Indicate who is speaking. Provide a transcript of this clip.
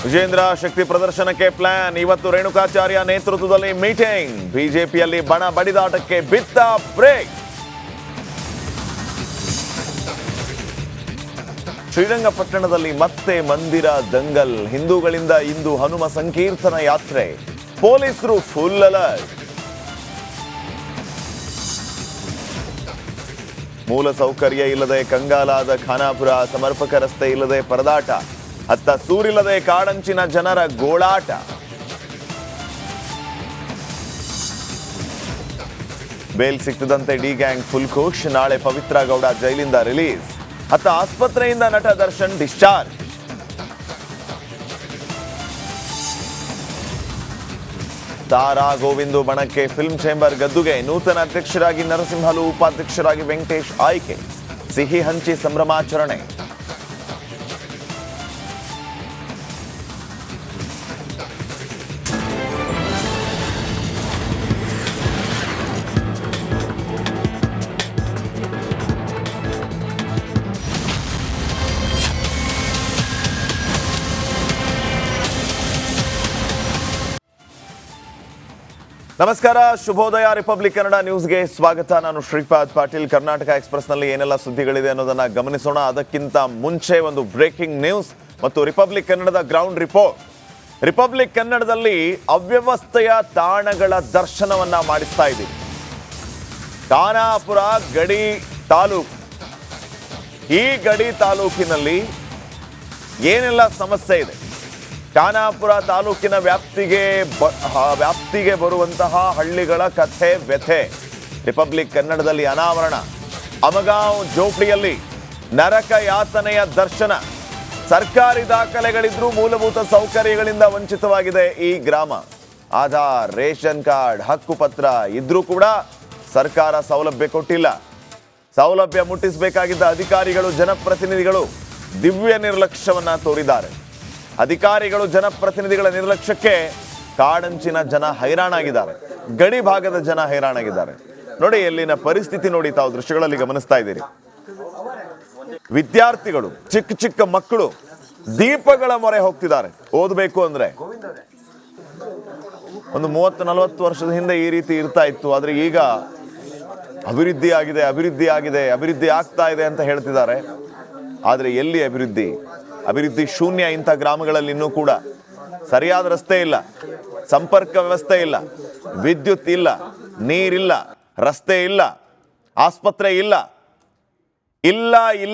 Speaker 1: ವಿಜೇಂದ್ರ ಶಕ್ತಿ ಪ್ರದರ್ಶನಕ್ಕೆ ಪ್ಲಾನ್. ಇವತ್ತು ರೇಣುಕಾಚಾರ್ಯ ನೇತೃತ್ವದಲ್ಲಿ ಮೀಟಿಂಗ್. ಬಿಜೆಪಿಯಲ್ಲಿ ಬಣ ಬಡಿದಾಟಕ್ಕೆ ಬಿತ್ತ ಬ್ರೇಕ್. ಶ್ರೀರಂಗಪಟ್ಟಣದಲ್ಲಿ ಮತ್ತೆ ಮಂದಿರ ದಂಗಲ್. ಹಿಂದೂಗಳಿಂದ ಇಂದು ಹನುಮ ಸಂಕೀರ್ತನ ಯಾತ್ರೆ. ಪೊಲೀಸರು ಫುಲ್ ಅಲರ್ಟ್. ಮೂಲ ಸೌಕರ್ಯ ಇಲ್ಲದೆ ಕಂಗಾಲಾದ ಖಾನಾಪುರ. ಸಮರ್ಪಕ ರಸ್ತೆ ಇಲ್ಲದೆ ಪರದಾಟ. ಅತ್ತ ಸೂರಿಲ್ಲದೆ ಕಾಡಂಚಿನ ಜನರ ಗೋಳಾಟ. ಬೇಲ್ ಸಿಕ್ತದಂತೆ ಡಿ ಗ್ಯಾಂಗ್ ಫುಲ್ ಖುಷ್. ನಾಳೆ ಪವಿತ್ರ ಗೌಡ ಜೈಲಿಂದ ರಿಲೀಸ್. ಅತ್ತ ಆಸ್ಪತ್ರೆಯಿಂದ ನಟ ದರ್ಶನ್ ಡಿಸ್ಚಾರ್ಜ್. ತಾರಾ ಗೋವಿಂದು ಬಣಕ್ಕೆ ಫಿಲ್ಮ್ ಚೇಂಬರ್ ಗದ್ದುಗೆ. ನೂತನ ಅಧ್ಯಕ್ಷರಾಗಿ ನರಸಿಂಹಲು, ಉಪಾಧ್ಯಕ್ಷರಾಗಿ ವೆಂಕಟೇಶ್ ಆಯ್ಕೆ. ಸಿಹಿ ಹಂಚಿ ಸಂಭ್ರಮಾಚರಣೆ. ನಮಸ್ಕಾರ, ಶುಭೋದಯ. ರಿಪಬ್ಲಿಕ್ ಕನ್ನಡ ನ್ಯೂಸ್ಗೆ ಸ್ವಾಗತ. ನಾನು ಶ್ರೀಪಾದ್ ಪಾಟೀಲ್. ಕರ್ನಾಟಕ ಎಕ್ಸ್ಪ್ರೆಸ್ನಲ್ಲಿ ಏನೆಲ್ಲ ಸುದ್ದಿಗಳಿದೆ ಅನ್ನೋದನ್ನ ಗಮನಿಸೋಣ. ಅದಕ್ಕಿಂತ ಮುಂಚೆ ಒಂದು ಬ್ರೇಕಿಂಗ್ ನ್ಯೂಸ್ ಮತ್ತು ರಿಪಬ್ಲಿಕ್ ಕನ್ನಡದ ಗ್ರೌಂಡ್ ರಿಪೋರ್ಟ್. ರಿಪಬ್ಲಿಕ್ ಕನ್ನಡದಲ್ಲಿ ಅವ್ಯವಸ್ಥೆಯ ತಾಣಗಳ ದರ್ಶನವನ್ನ ಮಾಡಿಸ್ತಾ ಇದ್ದೀವಿ. ಖಾನಾಪುರ ಗಡಿ ತಾಲೂಕು. ಈ ಗಡಿ ತಾಲೂಕಿನಲ್ಲಿ ಏನೆಲ್ಲ ಸಮಸ್ಯೆ ಇದೆ, ಖಾನಾಪುರ ತಾಲೂಕಿನ ವ್ಯಾಪ್ತಿಗೆ ಬರುವಂತಹ ಹಳ್ಳಿಗಳ ಕಥೆ ವ್ಯಥೆ ರಿಪಬ್ಲಿಕ್ ಕನ್ನಡದಲ್ಲಿ ಅನಾವರಣ. ಅಮಗಾಂವ್ ಜೋಪಡಿಯಲ್ಲಿ ನರಕ ಯಾತನೆಯ ದರ್ಶನ. ಸರ್ಕಾರಿ ದಾಖಲೆಗಳಿದ್ರೂ ಮೂಲಭೂತ ಸೌಕರ್ಯಗಳಿಂದ ವಂಚಿತವಾಗಿದೆ ಈ ಗ್ರಾಮ. ಆಧಾರ್, ರೇಷನ್ ಕಾರ್ಡ್, ಹಕ್ಕುಪತ್ರ ಇದ್ರೂ ಕೂಡ ಸರ್ಕಾರ ಸೌಲಭ್ಯ ಕೊಟ್ಟಿಲ್ಲ. ಸೌಲಭ್ಯ ಮುಟ್ಟಿಸಬೇಕಾಗಿದ್ದ ಅಧಿಕಾರಿಗಳು, ಜನಪ್ರತಿನಿಧಿಗಳು ದಿವ್ಯ ನಿರ್ಲಕ್ಷ್ಯವನ್ನ ತೋರಿದ್ದಾರೆ. ಅಧಿಕಾರಿಗಳು, ಜನಪ್ರತಿನಿಧಿಗಳ ನಿರ್ಲಕ್ಷ್ಯಕ್ಕೆ ಕಾಡಂಚಿನ ಜನ ಹೈರಾಣಾಗಿದ್ದಾರೆ. ಗಡಿ ಭಾಗದ ಜನ ಹೈರಾಣಾಗಿದ್ದಾರೆ. ನೋಡಿ, ಎಲ್ಲಿನ ಪರಿಸ್ಥಿತಿ ನೋಡಿ, ತಾವು ದೃಶ್ಯಗಳಲ್ಲಿ ಗಮನಿಸ್ತಾ ಇದ್ದೀರಿ. ವಿದ್ಯಾರ್ಥಿಗಳು, ಚಿಕ್ಕ ಚಿಕ್ಕ ಮಕ್ಕಳು ದೀಪಗಳ ಮೊರೆ ಹೋಗ್ತಿದ್ದಾರೆ ಓದಬೇಕು ಅಂದ್ರೆ. ಒಂದು 30-40 ವರ್ಷದ ಹಿಂದೆ ಈ ರೀತಿ ಇರ್ತಾ ಇತ್ತು. ಆದ್ರೆ ಈಗ ಅಭಿವೃದ್ಧಿ ಆಗಿದೆ, ಅಭಿವೃದ್ಧಿ ಆಗ್ತಾ ಇದೆ ಅಂತ ಹೇಳ್ತಿದ್ದಾರೆ. ಆದ್ರೆ ಎಲ್ಲಿ ಅಭಿವೃದ್ಧಿ ಶೂನ್ಯ. ಇಂಥ ಗ್ರಾಮಗಳಲ್ಲಿ ಇನ್ನೂ ಕೂಡ ಸರಿಯಾದ ರಸ್ತೆ ಇಲ್ಲ, ಸಂಪರ್ಕ ವ್ಯವಸ್ಥೆ ಇಲ್ಲ, ವಿದ್ಯುತ್ ಇಲ್ಲ, ನೀರಿಲ್ಲ, ರಸ್ತೆ ಇಲ್ಲ, ಆಸ್ಪತ್ರೆ ಇಲ್ಲ.